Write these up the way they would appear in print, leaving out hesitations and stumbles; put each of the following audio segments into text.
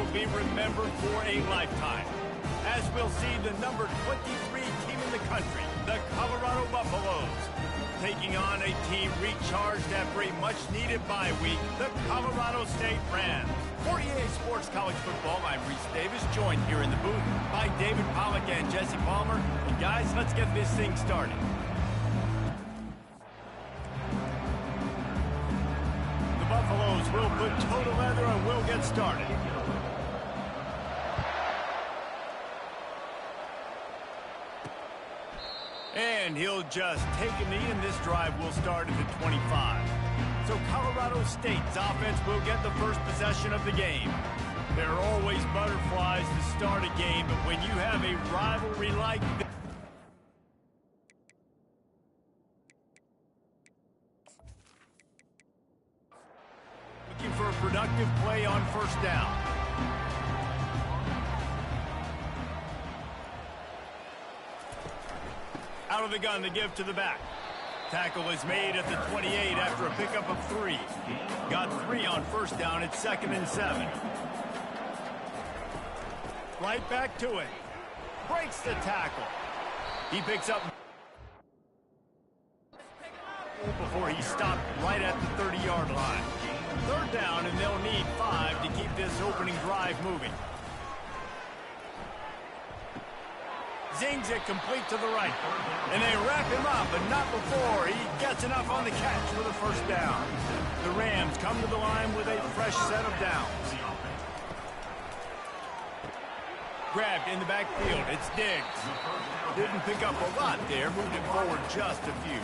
will be remembered for a lifetime, as we'll see the number 23 team in the country, the Colorado Buffaloes, taking on a team recharged after a much-needed bye week, the Colorado State Rams. For EA Sports College Football, I'm Reese Davis, joined here in the booth by David Pollack and Jesse Palmer. And guys, let's get this thing started. The Buffaloes will put total leather and we'll get started. And he'll just take a knee, and this drive will start at the 25. So Colorado State's offense will get the first possession of the game. There are always butterflies to start a game, but when you have a rivalry like this, looking for a productive play on first down. Out of the gun to give to the back. Tackle is made at the 28 after a pickup of 3. Got 3 on first down. It's 2nd and 7. Right back to it. Breaks the tackle. He picks up before he stopped right at the 30-yard line. 3rd down, and they'll need 5 to keep this opening drive moving. Zings it complete to the right. And they wrap him up, but not before he gets enough on the catch for the first down. The Rams come to the line with a fresh set of downs. Grabbed in the backfield. It's Diggs. Didn't pick up a lot there. Moved it forward just a few.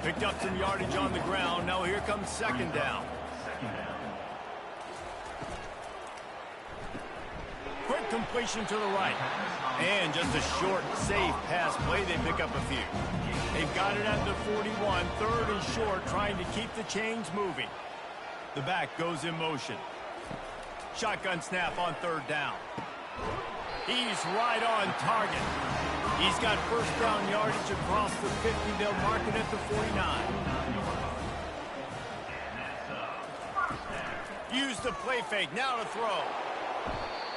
Picked up some yardage on the ground. Now here comes 2nd down. Quick completion to the right. And just a short, safe pass play. They pick up a few. They've got it at the 41. 3rd and short, trying to keep the chains moving. The back goes in motion. Shotgun snap on 3rd down. He's right on target. He's got first down yardage across the 50. They'll mark it at the 49. Use the play fake. Now to throw.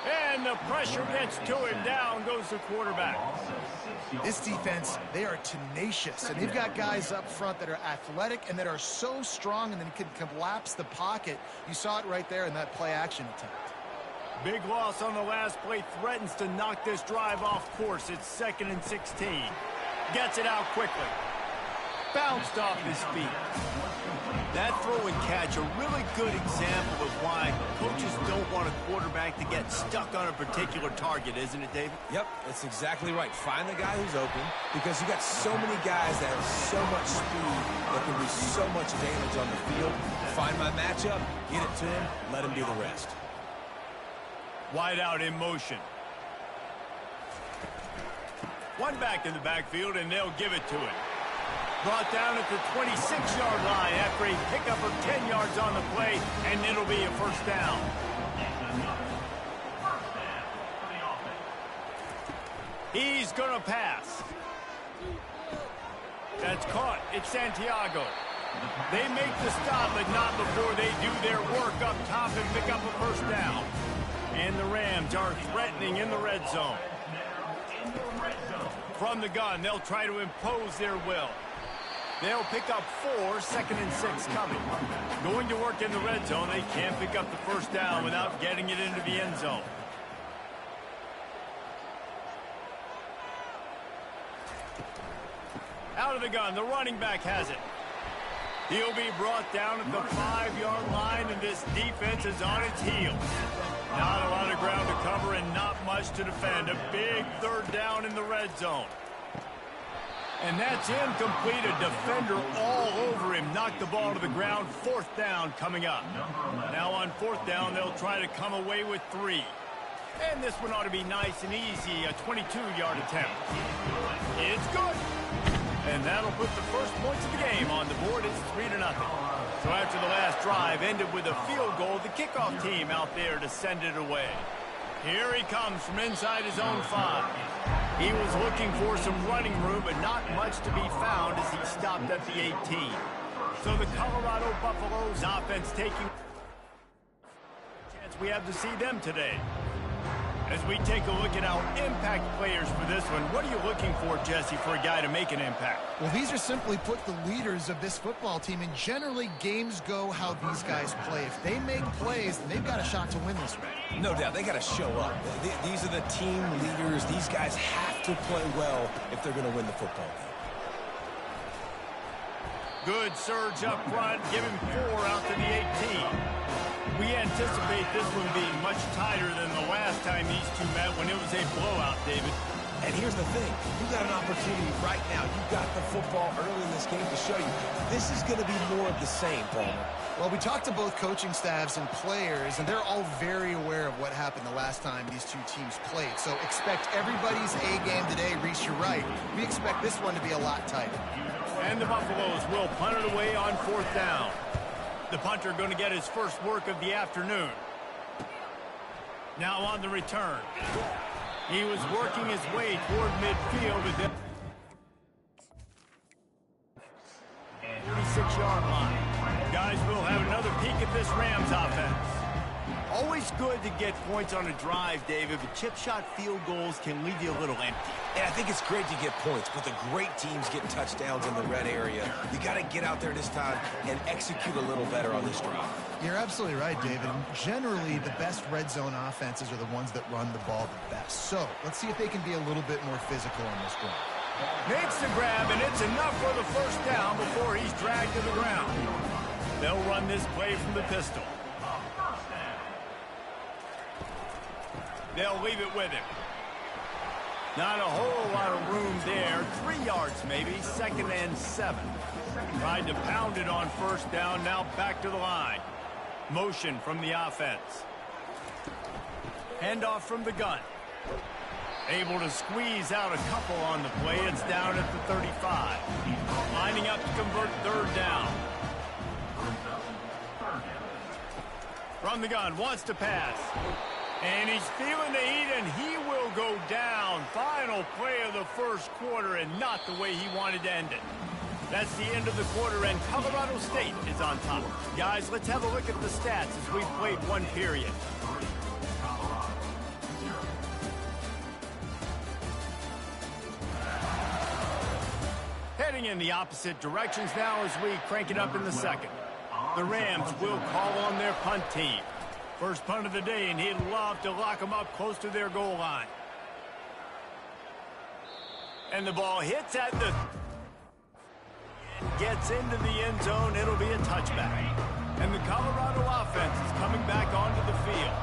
And the pressure gets to him. Down goes the quarterback. This defense, they are tenacious, and they've got guys up front that are athletic and that are so strong and then can collapse the pocket. You saw it right there in that play-action attempt. Big loss on the last play. Threatens to knock this drive off course. It's 2nd and 16. Gets it out quickly. Bounced off his feet. That throw and catch, a really good example of why coaches don't want a quarterback to get stuck on a particular target, isn't it, David? Yep, that's exactly right. Find the guy who's open, because you got so many guys that have so much speed that can do so much damage on the field. Find my matchup, get it to him, let him do the rest. Wide out in motion. One back in the backfield, and they'll give it to him. Brought down at the 26-yard line after a pickup of 10 yards on the play, and it'll be a first down. He's going to pass. That's caught. It's Santiago. They make the stop, but not before they do their work up top and pick up a first down. And the Rams are threatening in the red zone. From the gun, they'll try to impose their will. They'll pick up 4, 2nd and 6 coming. Going to work in the red zone, they can't pick up the first down without getting it into the end zone. Out of the gun, the running back has it. He'll be brought down at the 5-yard line, and this defense is on its heels. Not a lot of ground to cover and not much to defend. A big 3rd down in the red zone. And that's incomplete. A defender all over him. Knocked the ball to the ground. 4th down coming up. Now on 4th down, they'll try to come away with 3. And this one ought to be nice and easy. A 22-yard attempt. It's good. And that'll put the first points of the game on the board. It's 3-0. So after the last drive ended with a field goal, the kickoff team out there to send it away. Here he comes from inside his own 5. He was looking for some running room, but not much to be found as he stopped at the 18. So the Colorado Buffaloes offense taking chance we have to see them today. As we take a look at our impact players for this one, what are you looking for, Jesse, for a guy to make an impact? Well, these are simply put the leaders of this football team, and generally games go how these guys play. If they make plays, then they've got a shot to win this one. No doubt, they got to show up. These are the team leaders. These guys have to play well if they're going to win the football game. Good surge up front, giving 4 out to the 18. We anticipate this one being much tighter than the last time these two met when it was a blowout, David. And here's the thing. You got an opportunity right now. You got the football early in this game to show you. This is going to be more of the same, Palmer. Well, we talked to both coaching staffs and players, and they're all very aware of what happened the last time these two teams played. So expect everybody's A game today. Reese, you're right. We expect this one to be a lot tighter. And the Buffaloes will punt it away on 4th down. The punter going to get his first work of the afternoon. Now on the return. He was working his way toward midfield at the 46-yard line. Guys, we'll have another peek at this Rams offense. Always good to get points on a drive, David, but chip shot field goals can leave you a little empty. And I think it's great to get points, but the great teams get touchdowns in the red area. You got to get out there this time and execute a little better on this drive. You're absolutely right, David. Generally, the best red zone offenses are the ones that run the ball the best. So let's see if they can be a little bit more physical on this drive. Makes the grab, and it's enough for the first down before he's dragged to the ground. They'll run this play from the pistol. They'll leave it with him. Not a whole lot of room there. 3 yards maybe, 2nd and 7. Tried to pound it on 1st down, now back to the line. Motion from the offense. Handoff from the gun. Able to squeeze out a couple on the play. It's down at the 35. Lining up to convert 3rd down. From the gun, wants to pass. And he's feeling the heat, and he will go down. Final play of the first quarter, and not the way he wanted to end it. That's the end of the quarter, and Colorado State is on top. Guys, let's have a look at the stats as we've played one period. Heading in the opposite directions now as we crank it up in the second. The Rams will call on their punt team. First punt of the day, and he'd love to lock them up close to their goal line. And the ball hits at the... Gets into the end zone. It'll be a touchback. And the Colorado offense is coming back onto the field.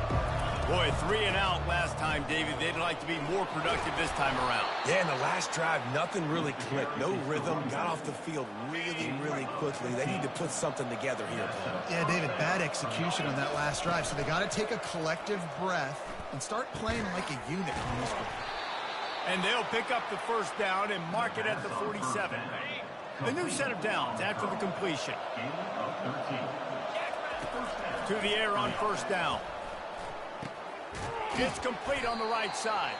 Boy, 3 and out last time, David. They'd like to be more productive this time around. Yeah, in the last drive, nothing really clicked. No rhythm. Got off the field really, really quickly. They need to put something together here, Paul. Yeah, David, bad execution on that last drive. So they got to take a collective breath and start playing like a unit on this one. And they'll pick up the first down and mark it at the 47. The new set of downs after the completion. To the air on 1st down. It's complete on the right side.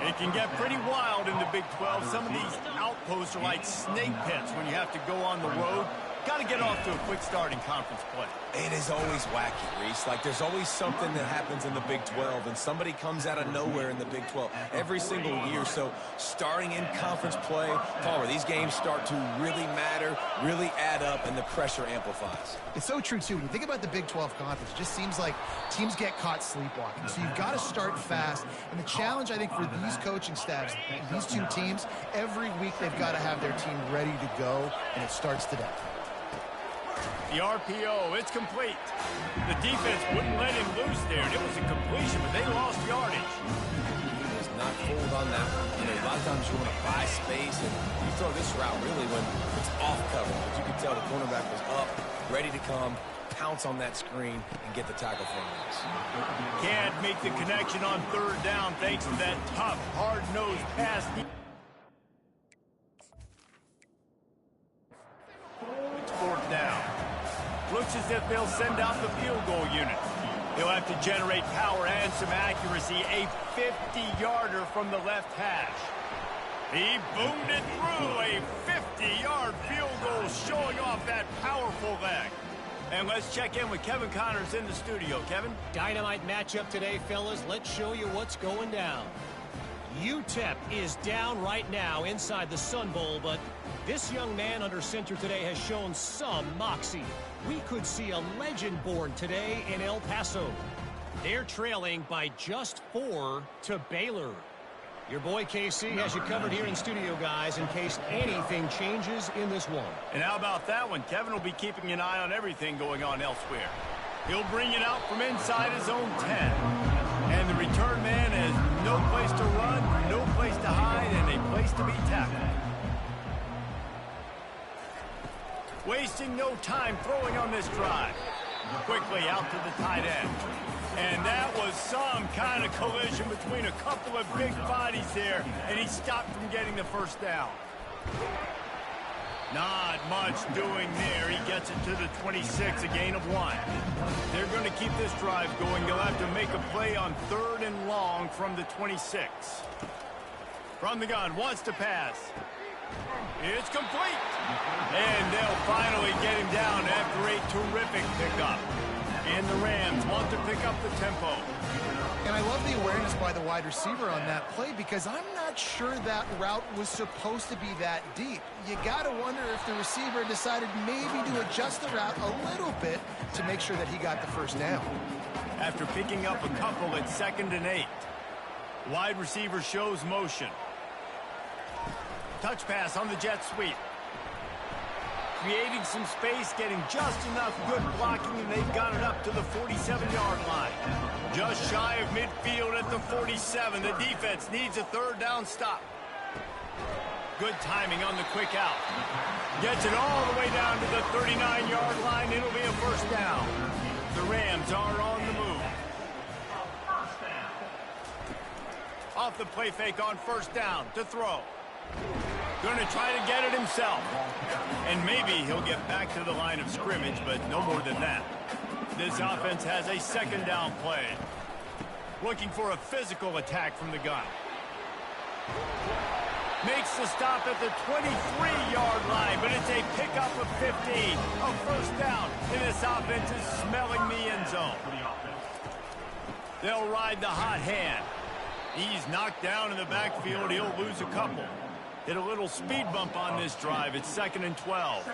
It can get pretty wild in the Big 12. Some of these outposts are like snake pits when you have to go on the road. Got to get off to a quick start in conference play. It is always wacky, Reese. Like, there's always something that happens in the Big 12, and somebody comes out of nowhere in the Big 12 every single year. So starting in conference play, Palmer, these games start to really matter, really add up, and the pressure amplifies. It's so true, too. When you think about the Big 12 conference, it just seems like teams get caught sleepwalking. So you've got to start fast. And the challenge, I think, for these coaching staffs, these two teams, every week they've got to have their team ready to go, and it starts today. The RPO, it's complete. The defense wouldn't let him loose there, and it was a completion, but they lost yardage. He was not fooled on that one. You know, a lot of times you want to buy space, and you throw this route really when it's off cover. As you can tell, the cornerback was up, ready to come, pounce on that screen, and get the tackle for him. Can't make the connection on 3rd down thanks to that tough, hard-nosed pass. It's 4th down. Looks as if they'll send out the field goal unit. He'll have to generate power and some accuracy. A 50-yarder from the left hash. He boomed it through. A 50-yard field goal showing off that powerful leg. And let's check in with Kevin Connors in the studio. Kevin? Dynamite matchup today, fellas. Let's show you what's going down. UTEP is down right now inside the Sun Bowl, but this young man under center today has shown some moxie. We could see a legend born today in El Paso. They're trailing by just 4 to Baylor. Your boy KC has you covered here in studio, guys, in case anything changes in this one. And how about that one? Kevin will be keeping an eye on everything going on elsewhere. He'll bring it out from inside his own 10. And the return man has no place to run, no place to hide, and a place to be tackled. Wasting no time throwing on this drive. Quickly out to the tight end. And that was some kind of collision between a couple of big bodies there, and he stopped from getting the first down. Not much doing there. He gets it to the 26, a gain of 1. They're going to keep this drive going. They'll have to make a play on 3rd and long from the 26. From the gun, wants to pass. It's complete. And they'll finally get him down after a terrific pickup. And the Rams want to pick up the tempo. And I love the awareness by the wide receiver on that play because I'm not sure that route was supposed to be that deep. You got to wonder if the receiver decided maybe to adjust the route a little bit to make sure that he got the first down. After picking up a couple at 2nd and 8. Wide receiver shows motion. Touch pass on the jet sweep. Creating some space, getting just enough good blocking, and they've got it up to the 47-yard line. Just shy of midfield at the 47. The defense needs a 3rd down stop. Good timing on the quick out. Gets it all the way down to the 39-yard line. It'll be a first down. The Rams are on the move. Off the play fake on 1st down to throw. Going to try to get it himself. And maybe he'll get back to the line of scrimmage, but no more than that. This offense has a 2nd down play. Looking for a physical attack from the gun. Makes the stop at the 23-yard line, but it's a pickup of 15. A first down, and this offense is smelling the end zone. They'll ride the hot hand. He's knocked down in the backfield. He'll lose a couple. Hit a little speed bump on this drive. It's 2nd and 12.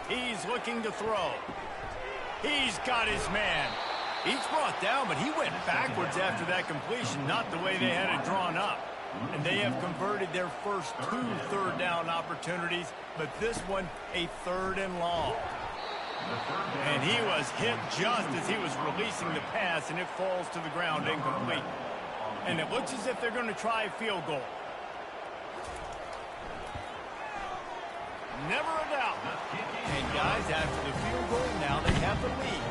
He's looking to throw. He's got his man. He's brought down, but he went backwards after that completion, not the way they had it drawn up. And they have converted their first 2 3rd down opportunities, but this one a 3rd and long. And he was hit just as he was releasing the pass, and it falls to the ground incomplete. And it looks as if they're going to try a field goal. Never a doubt. And guys, after the field goal, now they have the lead.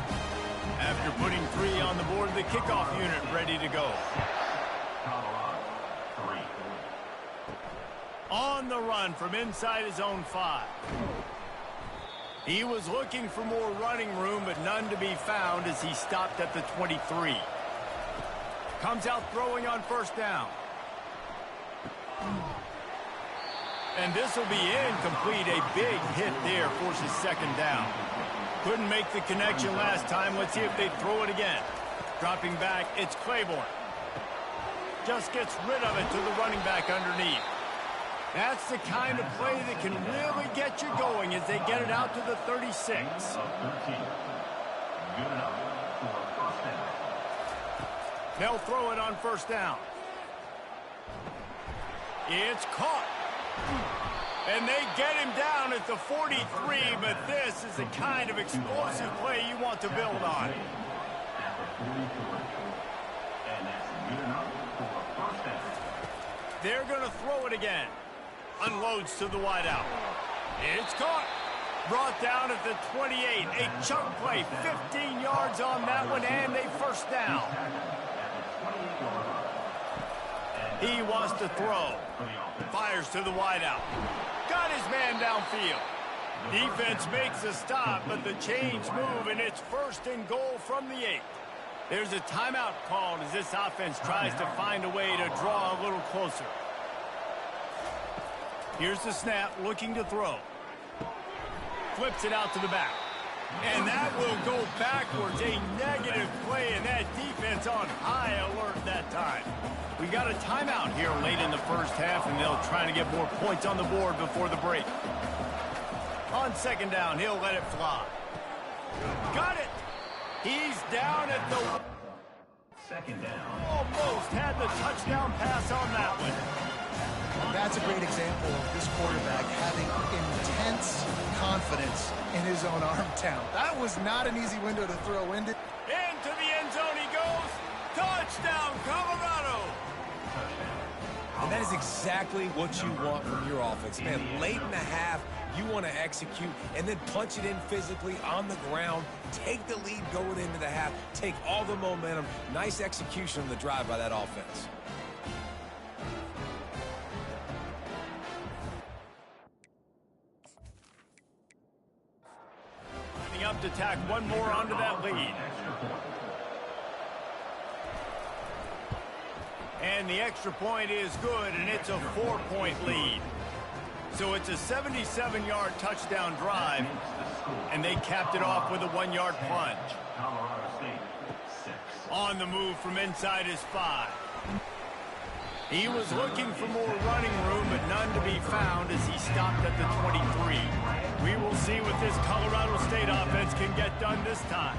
After putting 3 on the board, the kickoff unit ready to go. On the run from inside his own 5. He was looking for more running room, but none to be found as he stopped at the 23. Comes out throwing on 1st down. And this will be incomplete. A big hit there forces 2nd down. Couldn't make the connection last time. Let's see if they throw it again. Dropping back, it's Claiborne. Just gets rid of it to the running back underneath. That's the kind of play that can really get you going as they get it out to the 36. They'll throw it on 1st down. It's caught. And they get him down at the 43, but this is the kind of explosive play you want to build on. They're going to throw it again. Unloads to the wideout. It's caught. Brought down at the 28. A chunk play. 15 yards on that one, and a first down. He wants to throw. Fires to the wideout. Got his man downfield. Defense makes a stop, but the chains move, and it's 1st and goal from the 8. There's a timeout called as this offense tries to find a way to draw a little closer. Here's the snap, looking to throw. flips it out to the back. And that will go backwards. A negative play, and that defense on high alert that time. We got a timeout here late in the first half, and they'll try to get more points on the board before the break. On second down, he'll let it fly. Got it. He's down at the... Second down. Almost had the touchdown pass on that one. That's a great example of this quarterback having intense confidence in his own arm talent. That was not an easy window to throw into. Into the end zone he goes. Touchdown, Colorado. And that is exactly what you want from your offense. Man, late in the half, you want to execute and then punch it in physically on the ground. Take the lead going into the half. Take all the momentum. Nice execution on the drive by that offense. Up to tack one more onto that lead. And the extra point is good, and it's a 4-point lead. So it's a 77-yard touchdown drive, and they capped it off with a 1-yard plunge. On the move from inside his 5. He was looking for more running room, but none to be found as he stopped at the 23. We will see what this Colorado State offense can get done this time.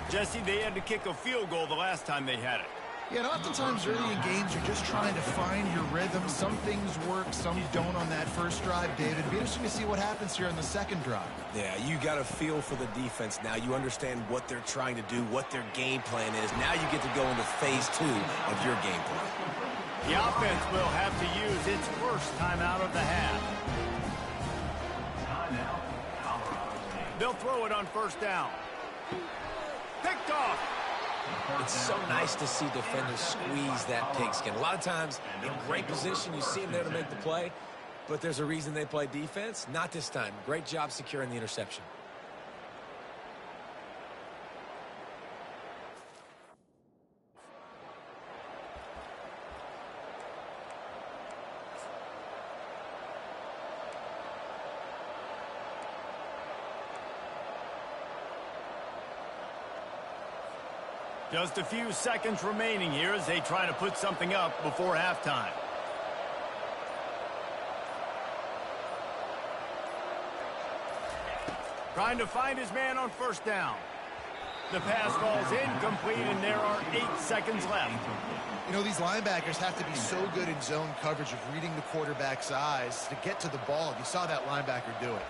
Jesse, they had to kick a field goal the last time they had it. Yeah, and oftentimes early in games, you're just trying to find your rhythm. Some things work, some don't on that first drive, David. It'd be interesting to see what happens here on the second drive. Yeah, you got a feel for the defense now. You understand what they're trying to do, what their game plan is. Now you get to go into phase 2 of your game plan. The offense will have to use its first timeout of the half. They'll throw it on first down. Picked off. It's so nice to see defenders squeeze that pigskin. A lot of times, in great position, you see them there to make the play, but there's a reason they play defense. Not this time. Great job securing the interception. Just a few seconds remaining here as they try to put something up before halftime. Trying to find his man on first down. The pass falls incomplete, and there are 8 seconds left. You know, these linebackers have to be so good in zone coverage of reading the quarterback's eyes to get to the ball. You saw that linebacker do it.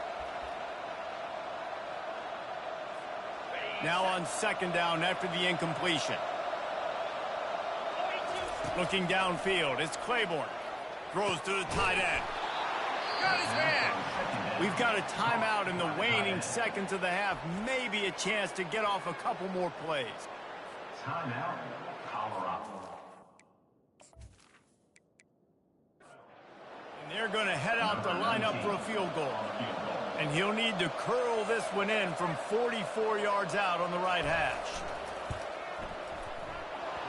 Now on second down after the incompletion. Looking downfield, it's Claiborne. Throws to the tight end. Got his man. We've got a timeout in the waning seconds of the half. Maybe a chance to get off a couple more plays. Timeout, Colorado. And they're going to head out to line up for a field goal. And he'll need to curl this one in from 44 yards out on the right hash.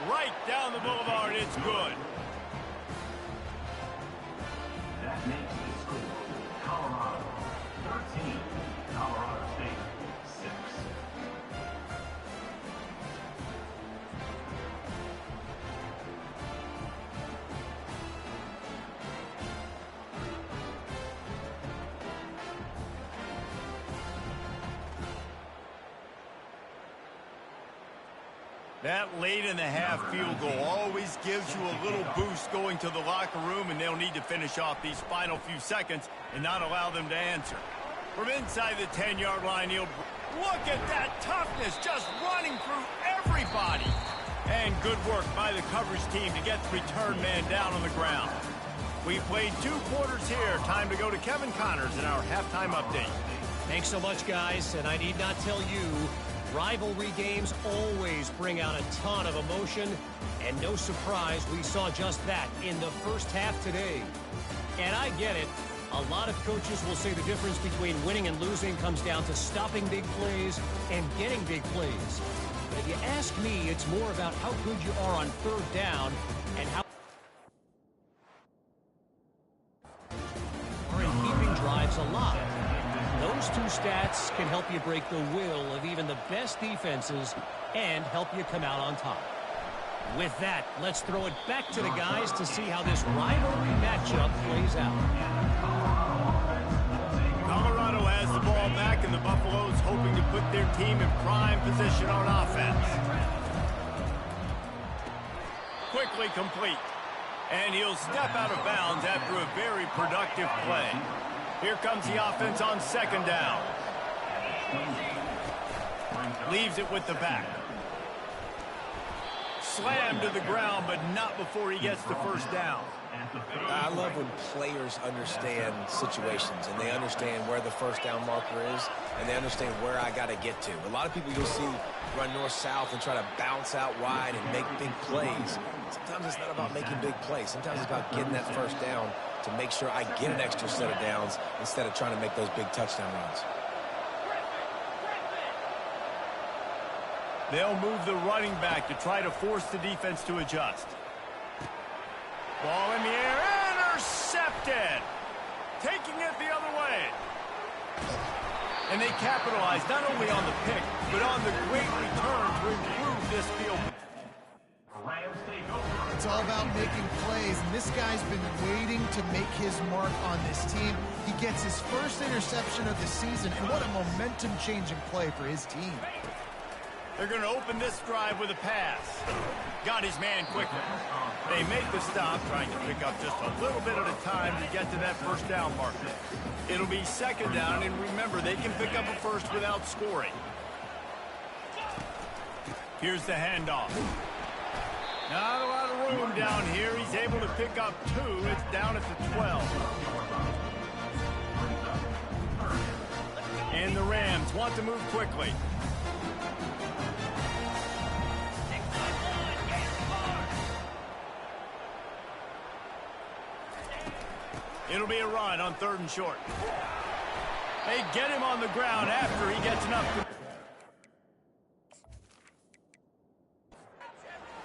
Right down the boulevard, it's good. That makes the score Colorado 13, Colorado State 6. That late in the half field goal always gives you a little boost going to the locker room, and they'll need to finish off these final few seconds and not allow them to answer. From inside the 10-yard line, he'll... Look at that toughness, just running through everybody. And good work by the coverage team to get the return man down on the ground. We played 2 quarters here. Time to go to Kevin Connors in our halftime update. Thanks so much, guys, and I need not tell you, rivalry games always bring out a ton of emotion, and no surprise we saw just that in the first half today. And I get it. A lot of coaches will say the difference between winning and losing comes down to stopping big plays and getting big plays. But if you ask me, it's more about how good you are on third down and how are in keeping drives alive. Those two stats can help you break the will of even the best defenses and help you come out on top. With that, let's throw it back to the guys to see how this rivalry matchup plays out. Colorado has the ball back, and the Buffaloes hoping to put their team in prime position on offense. Quickly complete. And he'll step out of bounds after a very productive play. Here comes the offense on second down. Leaves it with the back. Slammed to the ground, but not before he gets the first down. I love when players understand situations and they understand where the first down marker is and they understand where I got to get to. A lot of people you'll see run north-south and try to bounce out wide and make big plays. Sometimes it's not about making big plays. Sometimes it's about getting that first down to make sure I get an extra set of downs instead of trying to make those big touchdown runs. They'll move the running back to try to force the defense to adjust. Ball in the air, intercepted! Taking it the other way. And they capitalize not only on the pick, but on the great return to improve this field. It's all about making plays, and this guy's been waiting to make his mark on this team. He gets his first interception of the season, and what a momentum-changing play for his team. They're going to open this drive with a pass. Got his man quickly. They make the stop, trying to pick up just a little bit at a time to get to that first down marker. It'll be second down, and remember, they can pick up a first without scoring. Here's the handoff. Not a lot of room down here. He's able to pick up 2. It's down at the 12. And the Rams want to move quickly. It'll be a run on 3rd and short. They get him on the ground after he gets enough to...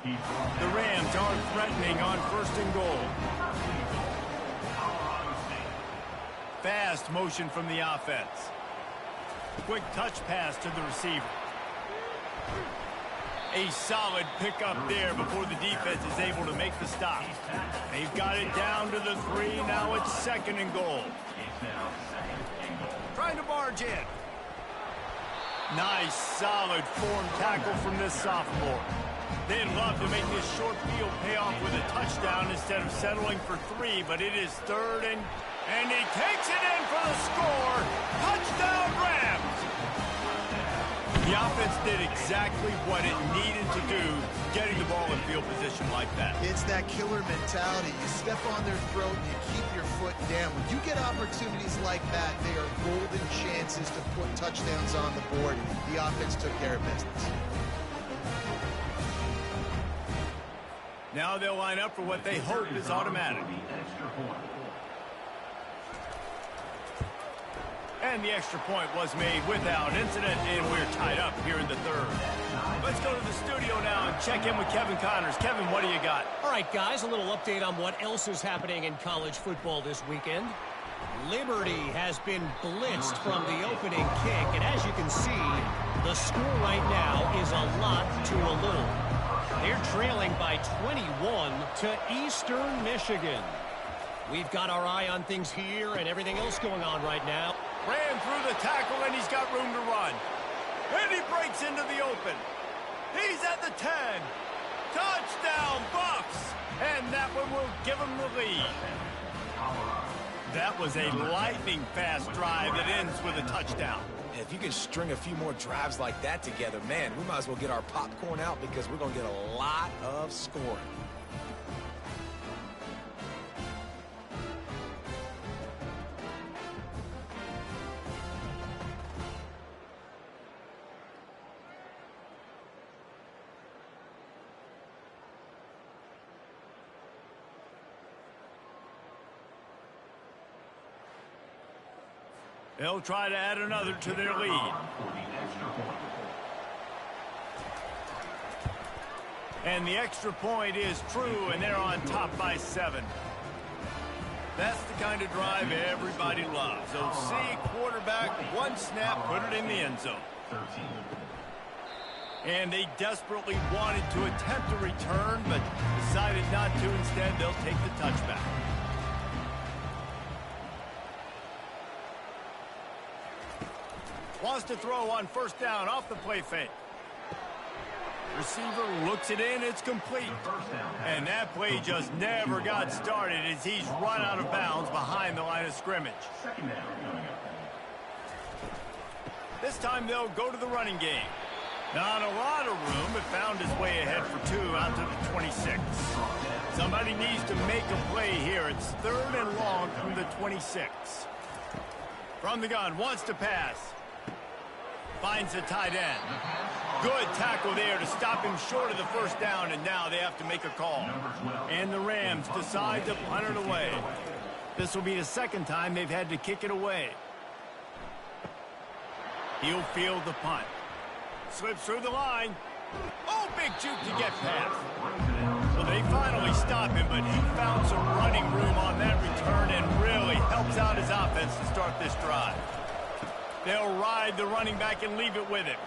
The Rams are threatening on 1st and goal. Fast motion from the offense. Quick touch pass to the receiver. A solid pickup there before the defense is able to make the stop. They've got it down to the 3. Now it's 2nd and goal. Trying to barge in. Nice, solid form tackle from this sophomore. They'd love to make this short field pay off with a touchdown instead of settling for 3, but it is 3rd and he takes it in for the score. Touchdown, Rams! The offense did exactly what it needed to do, getting the ball in field position like that. It's that killer mentality. You step on their throat and you keep your foot down. When you get opportunities like that, they are golden chances to put touchdowns on the board. The offense took care of business. Now they'll line up for what they hope is automatic. And the extra point was made without incident, and we're tied up here in the 3rd. Let's go to the studio now and check in with Kevin Connors. Kevin, what do you got? All right, guys, a little update on what else is happening in college football this weekend. Liberty has been blitzed from the opening kick, and as you can see, the score right now is a lot to a little. They're trailing by 21 to Eastern Michigan. We've got our eye on things here and everything else going on right now. Ran through the tackle, and he's got room to run. And he breaks into the open. He's at the 10. Touchdown, Buffs! And that one will give him the lead. That was a lightning-fast drive that ends with a touchdown. If you can string a few more drives like that together, man, we might as well get our popcorn out because we're going to get a lot of scoring. They'll try to add another to their lead. And the extra point is true, and they're on top by 7. That's the kind of drive everybody loves. So see quarterback, one snap, put it in the end zone. 13. And they desperately wanted to attempt a return, but decided not to. Instead, they'll take the touchback. Wants to throw on first down off the play fake. Receiver looks it in, it's complete. And that play just never got started as he's run out of bounds behind the line of scrimmage. Second down coming up. This time they'll go to the running game. Not a lot of room, but found his way ahead for 2 out to the 26. Somebody needs to make a play here. It's 3rd and long from the 26. From the gun, wants to pass. Finds the tight end. Good tackle there to stop him short of the first down, and now they have to make a call. And the Rams decide to punt it away. This will be the second time they've had to kick it away. He'll field the punt. Slips through the line. Oh, big juke to get past. Well, they finally stop him, but he found some running room on that return and really helps out his offense to start this drive. They'll ride the running back and leave it with him.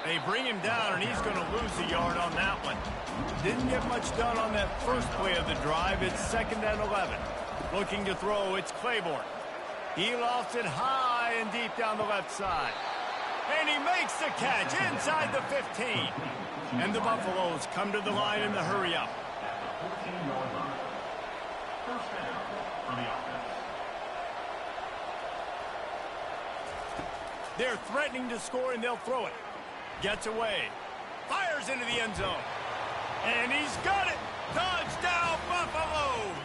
They bring him down, and he's going to lose a yard on that one. Didn't get much done on that first play of the drive. It's 2nd and 11. Looking to throw, it's Claiborne. He lofts it high and deep down the left side. And he makes the catch inside the 15. And the Buffaloes come to the line in the hurry-up. At the 14-yard line. First down for the offense. They're threatening to score, and they'll throw it. Gets away. Fires into the end zone. And he's got it. Touchdown, Buffaloes.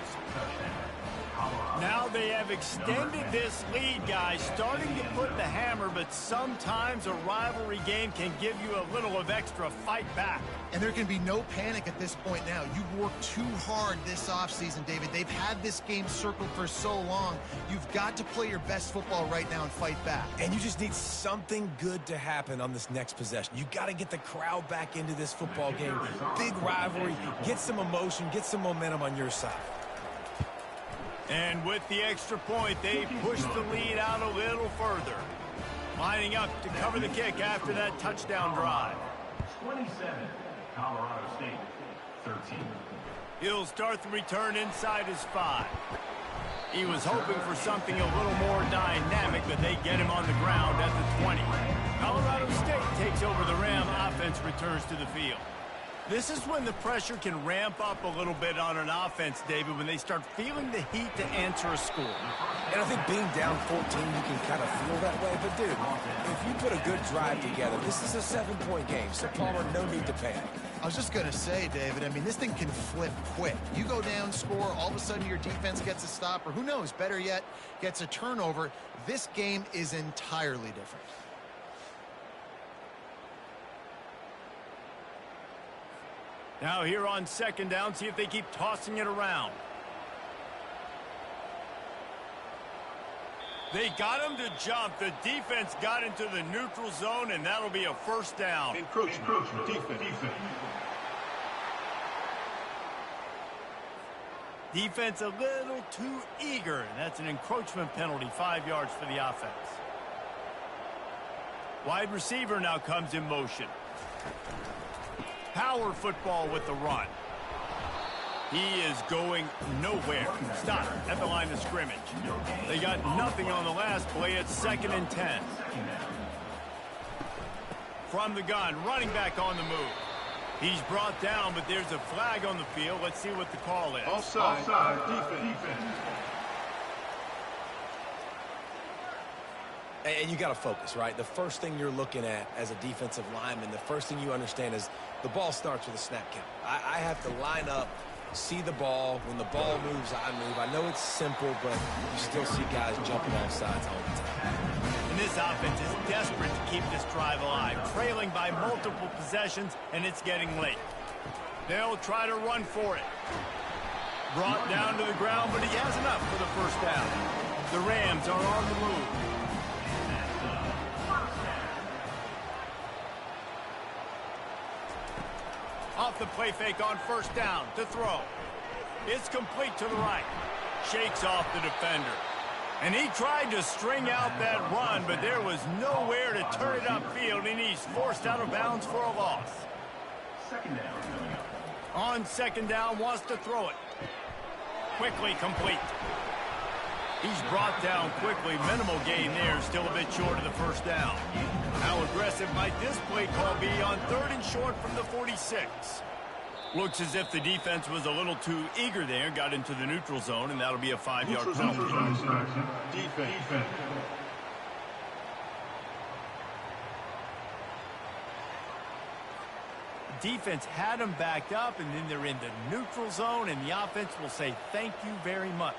Now they have extended this lead, guys, starting to put the hammer, but sometimes a rivalry game can give you a little of extra fight back. And there can be no panic at this point now. You've worked too hard this offseason, David. They've had this game circled for so long. You've got to play your best football right now and fight back. And you just need something good to happen on this next possession. You got to get the crowd back into this football game. Big rivalry. Get some emotion. Get some momentum on your side. And with the extra point, they push the lead out a little further. Lining up to cover the kick after that touchdown drive. 27, Colorado State, 13. He'll start the return inside his 5. He was hoping for something a little more dynamic, but they get him on the ground at the 20. Colorado State takes over the Ram. Offense returns to the field. This is when the pressure can ramp up a little bit on an offense, David, when they start feeling the heat to answer a score. And I think being down 14, you can kind of feel that way. But, dude, if you put a good drive together, this is a 7-point game. So, Palmer, no need to panic. I was just going to say, David, I mean, this thing can flip quick. You go down, score, all of a sudden your defense gets a stop, or who knows, better yet, gets a turnover. This game is entirely different. Now here on 2nd down, see if they keep tossing it around. They got him to jump. The defense got into the neutral zone, and that'll be a first down. Encroachment defense. Defense a little too eager, and that's an encroachment penalty, 5 yards for the offense. Wide receiver now comes in motion. Power football with the run. He is going nowhere. Stop at the line of scrimmage. They got nothing on the last play. It's 2nd and 10. From the gun, running back on the move. He's brought down, but there's a flag on the field. Let's see what the call is. Offside defense. And you got to focus, right? The first thing you're looking at as a defensive lineman, the first thing you understand is the ball starts with a snap count. I have to line up, see the ball. When the ball moves, I move. I know it's simple, but you still see guys jumping off sides all the time. And this offense is desperate to keep this drive alive, trailing by multiple possessions, and it's getting late. They'll try to run for it. Brought down to the ground, but he has enough for the first down. The Rams are on the move. Off the play fake on first down to throw. It's complete to the right. shakes off the defender. And he tried to string out that run, but there was nowhere to turn it upfield, and he's forced out of bounds for a loss. Second down coming up. On second down, wants to throw it. Quickly complete. He's brought down quickly. Minimal gain there, still a bit short of the first down. How aggressive might this play call be on third and short from the 46? Looks as if the defense was a little too eager there, got into the neutral zone, and that'll be a 5-yard penalty. Defense. Defense had them backed up, and then they're in the neutral zone, and the offense will say thank you very much.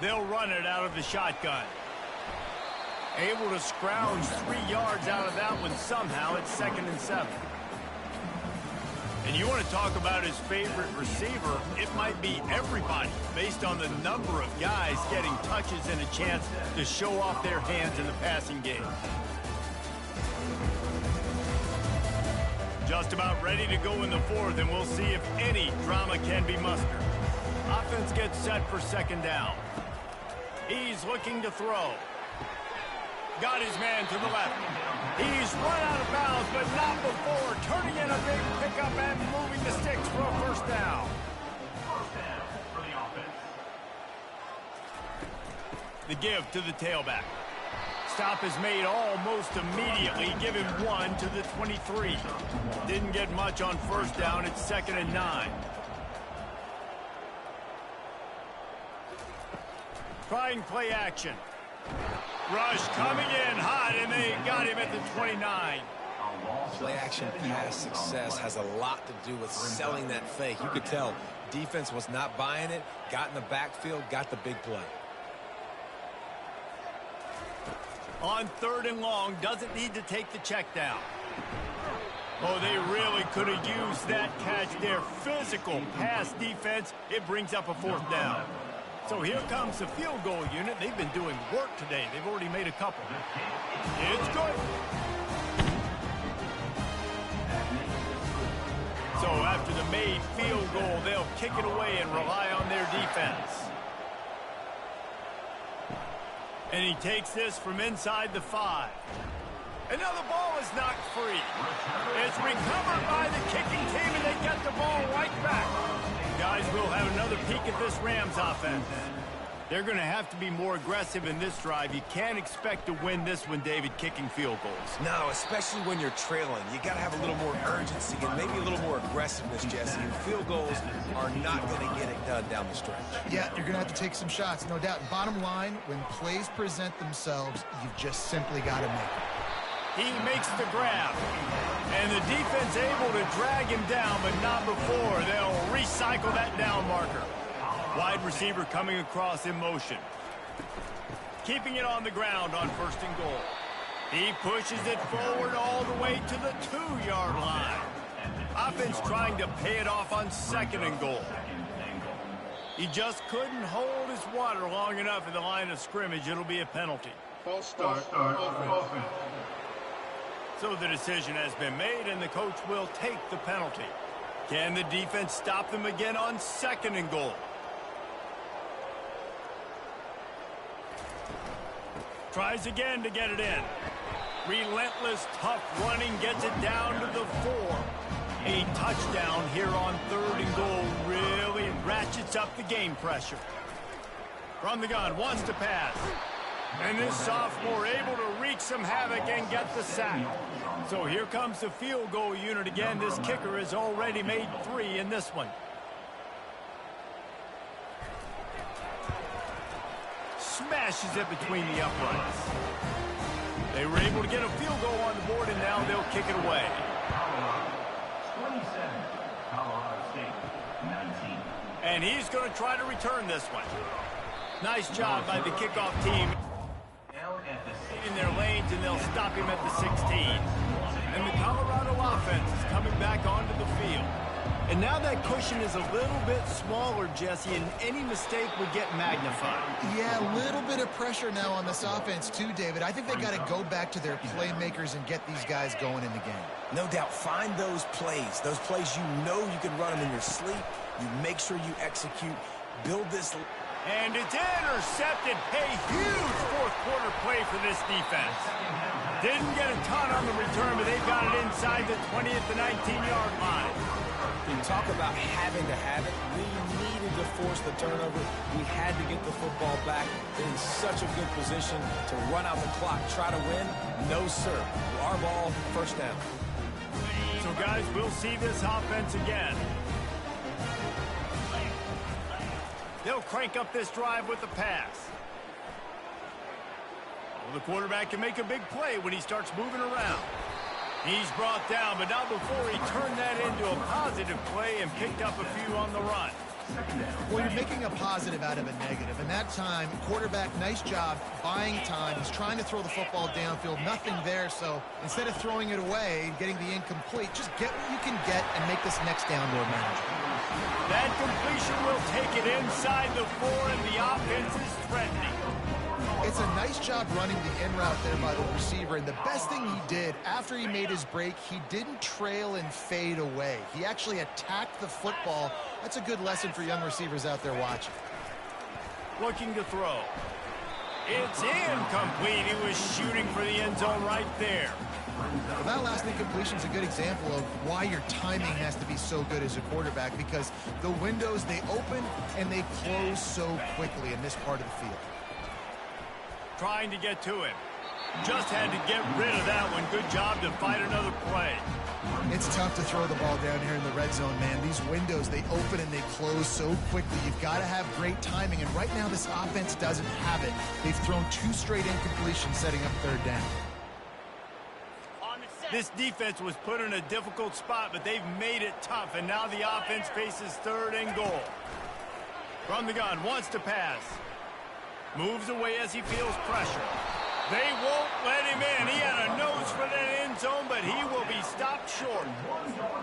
They'll run it out of the shotgun. Able to scrounge 3 yards out of that one somehow. It's 2nd and 7. And you want to talk about his favorite receiver, it might be everybody based on the number of guys getting touches and a chance to show off their hands in the passing game. Just about ready to go in the fourth, and we'll see if any drama can be mustered. Offense gets set for second down. He's looking to throw. Got his man to the left. He's run out of bounds, but not before turning in a big pickup and moving the sticks for a first down. First down for the offense. The give to the tailback. Stop is made almost immediately. Give him 1 to the 23. Didn't get much on first down. It's 2nd and 9. Trying play action. Rush coming in hot, and they got him at the 29. Play action pass success has a lot to do with selling that fake. You could tell defense was not buying it, got in the backfield, got the big play. On third and long, doesn't need to take the check down. Oh, they really could have used that catch there. Physical pass defense. It brings up a fourth down. So here comes the field goal unit. They've been doing work today. They've already made a couple. It's good. So after the made field goal, they'll kick it away and rely on their defense. And he takes this from inside the 5. And now the ball is knocked free. It's recovered by the kicking team, and they get the ball right back. Guys, we'll have another peek at this Rams offense. They're going to have to be more aggressive in this drive. You can't expect to win this one, David, kicking field goals. No, especially when you're trailing. You got to have a little more urgency and maybe a little more aggressiveness, Jesse. And field goals are not going to get it done down the stretch. Yeah, you're going to have to take some shots, no doubt. Bottom line, when plays present themselves, you've just simply got to make them. He makes the grab. And the defense able to drag him down, but not before. They'll recycle that down marker. Wide receiver coming across in motion. Keeping it on the ground on first and goal. He pushes it forward all the way to the 2-yard line. Offense trying to pay it off on second and goal. He just couldn't hold his water long enough in the line of scrimmage. It'll be a penalty. False start offense. So the decision has been made, and the coach will take the penalty. Can the defense stop them again on second and goal? Tries again to get it in. Relentless, tough running gets it down to the 4. A touchdown here on third and goal really ratchets up the game pressure. From the gun, wants to pass. And this sophomore able to wreak some havoc and get the sack. So here comes the field goal unit again. This kicker has already made 3 in this one. Smashes it between the uprights. They were able to get a field goal on the board, and now they'll kick it away. 27, Colorado State, 19. And he's going to try to return this one. Nice job by the kickoff team. In their lanes, and they'll stop him at the 16. And the Colorado offense is coming back onto the field. And now that cushion is a little bit smaller, Jesse, and any mistake would get magnified. Yeah, a little bit of pressure now on this offense too, David. I think they got to go back to their playmakers and get these guys going in the game. No doubt, find those plays you know you can run them in your sleep. You make sure you execute, build this. And it's intercepted. A huge fourth-quarter play for this defense. Didn't get a ton on the return, but they got it inside the 20 at the 19-yard line. You talk about having to have it. We needed to force the turnover. We had to get the football back. They're in such a good position to run out the clock, try to win. No, sir. Our ball, first down. So, guys, we'll see this offense again. They'll crank up this drive with the pass. Well, the quarterback can make a big play when he starts moving around. He's brought down, but not before he turned that into a positive play and picked up a few on the run. Well, you're making a positive out of a negative. And that time, quarterback, nice job buying time. He's trying to throw the football downfield. Nothing there, so instead of throwing it away and getting the incomplete, just get what you can get and make this next down more manageable. That completion will take it inside the 4, and the offense is threatening. It's a nice job running the in route there by the receiver, and the best thing he did after he made his break, he didn't trail and fade away. He actually attacked the football. That's a good lesson for young receivers out there watching. Looking to throw. It's incomplete. He was shooting for the end zone right there. Well, that last incompletion is a good example of why your timing has to be so good as a quarterback, because the windows, they open and they close so quickly in this part of the field. Trying to get to him. Just had to get rid of that one. Good job to fight another play. It's tough to throw the ball down here in the red zone, man. These windows, they open and they close so quickly. You've got to have great timing, and right now this offense doesn't have it. They've thrown 2 straight incompletions setting up third down. This defense was put in a difficult spot, but they've made it tough, and now the offense faces 3rd and goal. From the gun, wants to pass. Moves away as he feels pressure. They won't let him in. He had a nose for that end zone, but he will be stopped short.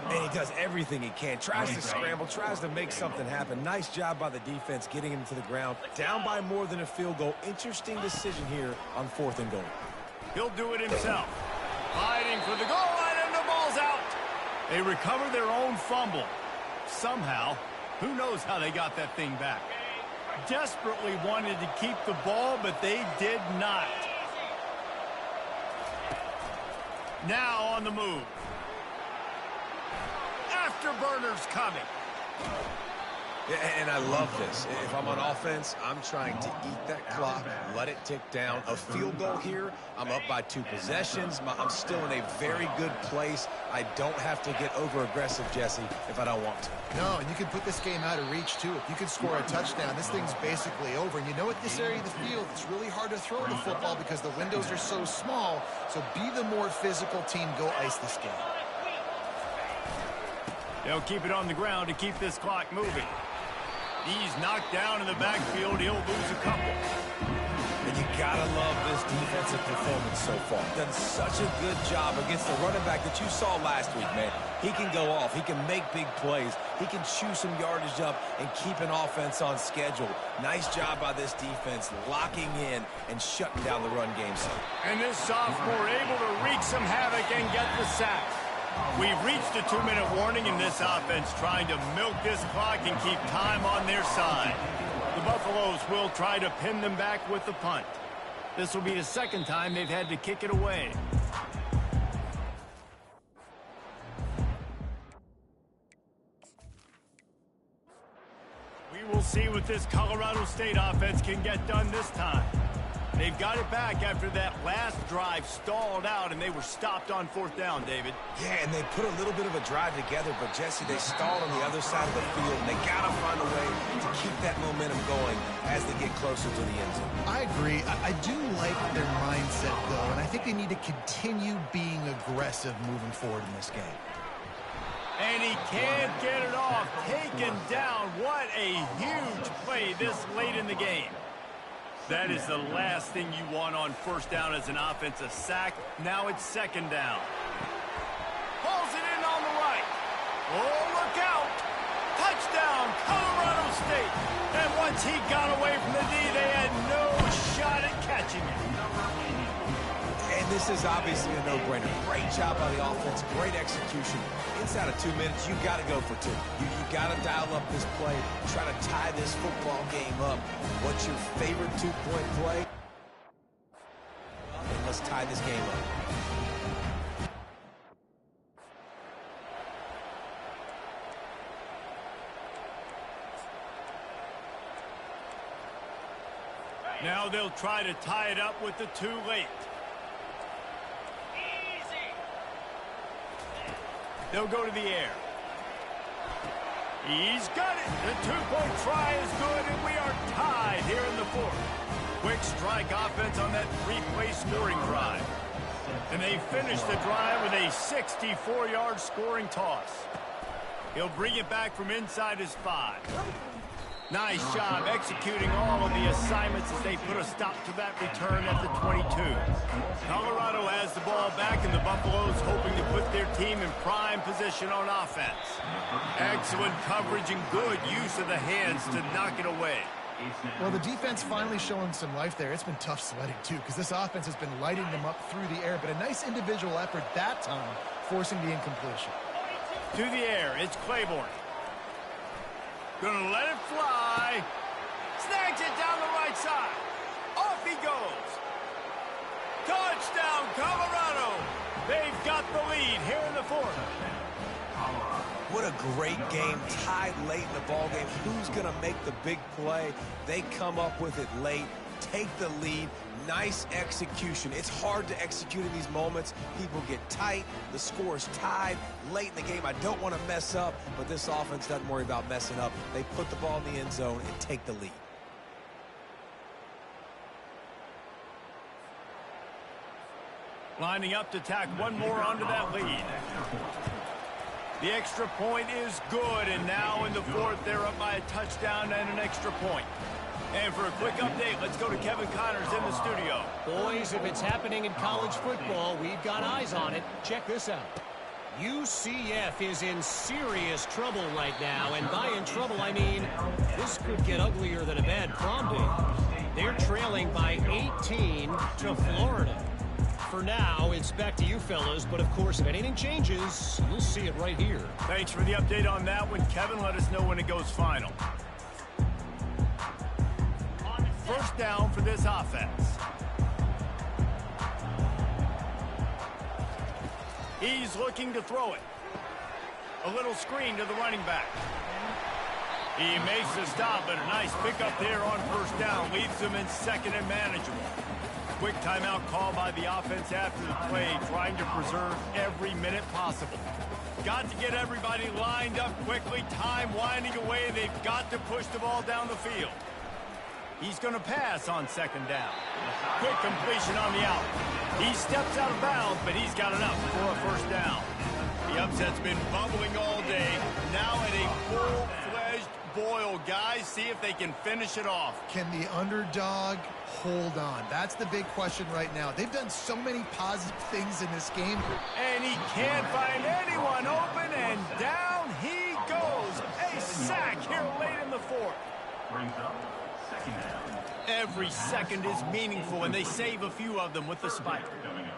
And he does everything he can. Tries to scramble, tries to make something happen. Nice job by the defense getting him to the ground. Down by more than a field goal. Interesting decision here on 4th and goal. He'll do it himself. Fighting for the goal line, and the ball's out. They recover their own fumble. Somehow, who knows how they got that thing back. Desperately wanted to keep the ball, but they did not. Now on the move. Afterburners coming. And I love this. If I'm on offense, I'm trying to eat that clock, let it tick down. A field goal here, I'm up by 2 possessions. I'm still in a very good place. I don't have to get over-aggressive, Jesse, if I don't want to. No, and you can put this game out of reach, too. If you can score a touchdown, this thing's basically over. And you know, at this area of the field, it's really hard to throw the football because the windows are so small. So be the more physical team. Go ice this game. They'll keep it on the ground to keep this clock moving. He's knocked down in the backfield. He'll lose a couple. And you gotta love this defensive performance so far. Done such a good job against the running back that you saw last week, man. He can go off. He can make big plays. He can chew some yardage up and keep an offense on schedule. Nice job by this defense locking in and shutting down the run game. And this sophomore able to wreak some havoc and get the sack. We've reached a 2-minute warning in this offense, trying to milk this clock and keep time on their side. The Buffaloes will try to pin them back with the punt. This will be the 2nd time they've had to kick it away. We will see what this Colorado State offense can get done this time. They've got it back after that last drive stalled out, and they were stopped on 4th down, David. Yeah, and they put a little bit of a drive together, but, Jesse, they stalled on the other side of the field. And they got to find a way to keep that momentum going as they get closer to the end zone. I agree. I do like their mindset, though, and I think they need to continue being aggressive moving forward in this game. And he can't get it off. Taken down. What a huge play this late in the game. That is the last thing you want on 1st down as an offensive sack. Now it's 2nd down. Pulls it in on the right. Oh, look out. Once he got away from the D, they had no shot at catching it. And this is obviously a no-brainer. Great job by the offense, great execution. Inside of 2 minutes, you got to go for 2. You got to dial up this play, try to tie this football game up. What's your favorite two-point play? And let's tie this game up. Now they'll try to tie it up with the 2 late. They'll go to the air. He's got it. The 2-point try is good, and we are tied here in the 4th. Quick strike offense on that 3-play scoring drive. And they finish the drive with a 64-yard scoring toss. He'll bring it back from inside his 5. Nice job executing all of the assignments as they put a stop to that return at the 22. Colorado has the ball back, and the Buffaloes hoping to put their team in prime position on offense. Excellent coverage and good use of the hands to knock it away. Well, the defense finally showing some life there. It's been tough sledding, too, because this offense has been lighting them up through the air, but a nice individual effort that time, forcing the incompletion. To the air, it's Claiborne. Gonna let it fly. Snags it down the right side. Off he goes. Touchdown, Colorado. They've got the lead here in the 4th. What a great game, tied late in the ball game. Who's going to make the big play? They come up with it late, take the lead. Nice execution. It's hard to execute in these moments. People get tight. The score is tied late in the game. I don't want to mess up, but this offense doesn't worry about messing up. They put the ball in the end zone and take the lead. Lining up to tack one more onto that lead. The extra point is good, and now in the 4th, they're up by a touchdown and an extra point. And for a quick update, let's go to Kevin Connors in the studio. Boys, if it's happening in college football, we've got eyes on it. Check this out. UCF is in serious trouble right now, and by in trouble, I mean this could get uglier than a bad prom date. They're trailing by 18 to Florida. For now, it's back to you fellas, but of course, if anything changes, you'll see it right here. Thanks for the update on that one, Kevin. Let us know when it goes final. First down for this offense. He's looking to throw it. A little screen to the running back. He makes the stop, but a nice pickup there on first down. Leaves them in 2nd and manageable. Quick timeout call by the offense after the play, trying to preserve every minute possible. Got to get everybody lined up quickly. Time winding away. They've got to push the ball down the field. He's going to pass on 2nd down. Quick completion on the out. He steps out of bounds, but he's got enough for a first down. The upset's been bubbling all day. Now at a full-fledged boil. Guys, see if they can finish it off. Can the underdog hold on? That's the big question right now. They've done so many positive things in this game. And he can't find anyone open, and down he goes. A sack here late in the 4th. Brings up second down. Every second is meaningful, and they save a few of them with the spike. Coming up.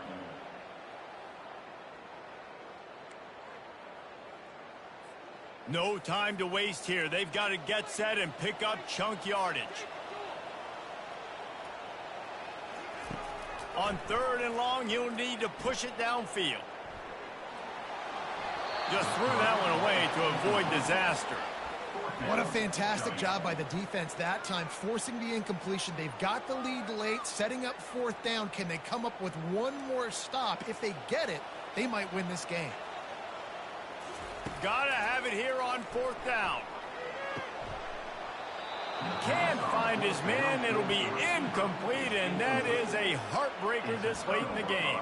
No time to waste here. They've got to get set and pick up chunk yardage. On 3rd and long, you'll need to push it downfield. Just threw that one away to avoid disaster. What a fantastic job by the defense that time, forcing the incompletion. They've got the lead late, setting up 4th down. Can they come up with one more stop? If they get it, they might win this game. Gotta have it here on 4th down. Can't find his man. It'll be incomplete, and that is a heartbreaker this late in the game.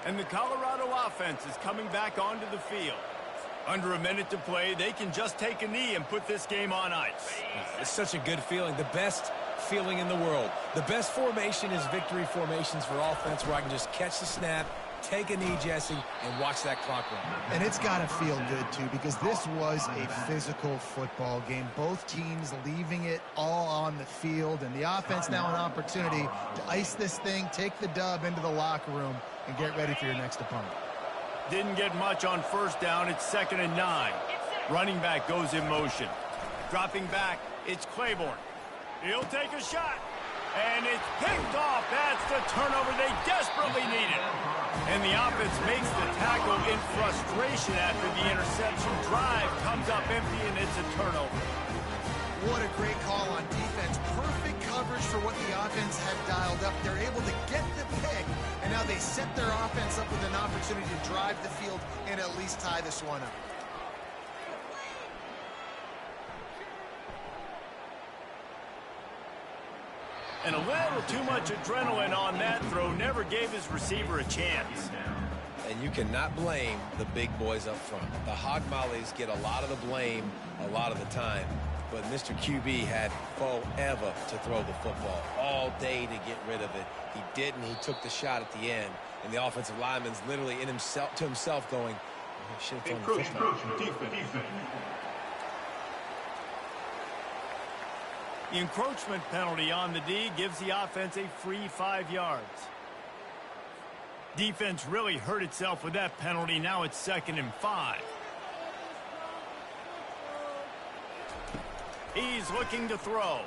And the Colorado offense is coming back onto the field. Under a minute to play, they can just take a knee and put this game on ice. It's such a good feeling. The best feeling in the world. The best formation is victory formations for offense, where I can just catch the snap, Take a knee, Jesse, and watch that clock run. And it's got to feel good, too, because this was a physical football game. Both teams leaving it all on the field, and the offense now an opportunity to ice this thing, take the dub into the locker room, and get ready for your next opponent. Didn't get much on first down. It's 2nd and 9. Running back goes in motion. Dropping back, it's Claiborne. He'll take a shot. And it's picked off. That's the turnover they desperately needed. And the offense makes the tackle in frustration after the interception. Drive comes up empty, and it's a turnover. What a great call on defense. Perfect coverage for what the offense had dialed up. They're able to get the pick, and now they set their offense up with an opportunity to drive the field and at least tie this one up. And a little too much adrenaline on that throw never gave his receiver a chance. And you cannot blame the big boys up front. The Hog Mollies get a lot of the blame a lot of the time. But Mr. QB had forever to throw the football, all day to get rid of it. He didn't. He took the shot at the end. And the offensive lineman's literally to himself going, oh, should have thrown the football. Defense. The encroachment penalty on the D gives the offense a free 5 yards. Defense really hurt itself with that penalty. Now it's 2nd and 5. He's looking to throw.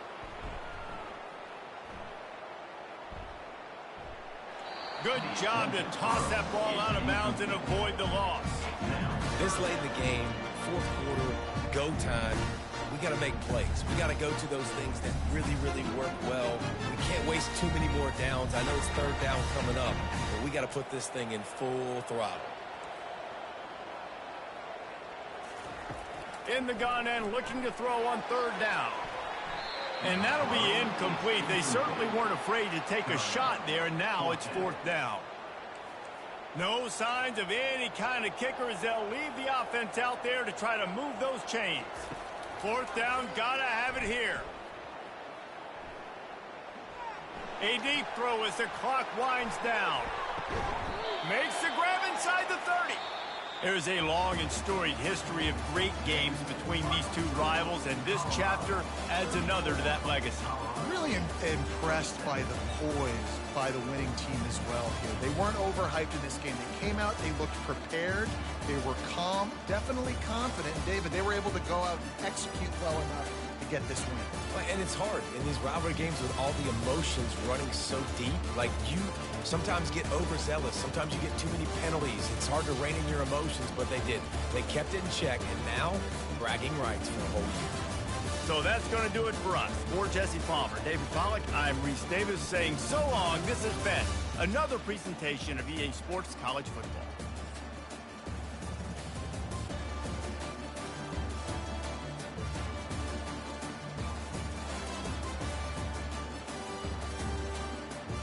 Good job to toss that ball out of bounds and avoid the loss. This late in the game, 4th quarter, go time. We got to make plays. We got to go to those things that really, really work well. We can't waste too many more downs. I know it's 3rd down coming up, but we got to put this thing in full throttle. In the gun and looking to throw on 3rd down. And that'll be incomplete. They certainly weren't afraid to take a shot there, and now it's 4th down. No signs of any kind of kicker as they'll leave the offense out there to try to move those chains. 4th down, gotta have it here. A deep throw as the clock winds down. Makes the grab inside the 30. There's a long and storied history of great games between these two rivals, and this chapter adds another to that legacy. Really impressed by the poise by the winning team as well here. They weren't overhyped in this game. They came out, they looked prepared, they were calm, definitely confident. David, they were able to go out and execute well enough to get this win. And it's hard in these rivalry games with all the emotions running so deep. Like, you sometimes get overzealous. Sometimes you get too many penalties. It's hard to rein in your emotions, but they didn't. They kept it in check, and now bragging rights for a whole year. So that's going to do it for us. For Jesse Palmer, David Pollack, I'm Reese Davis saying so long. This has been another presentation of EA Sports College Football.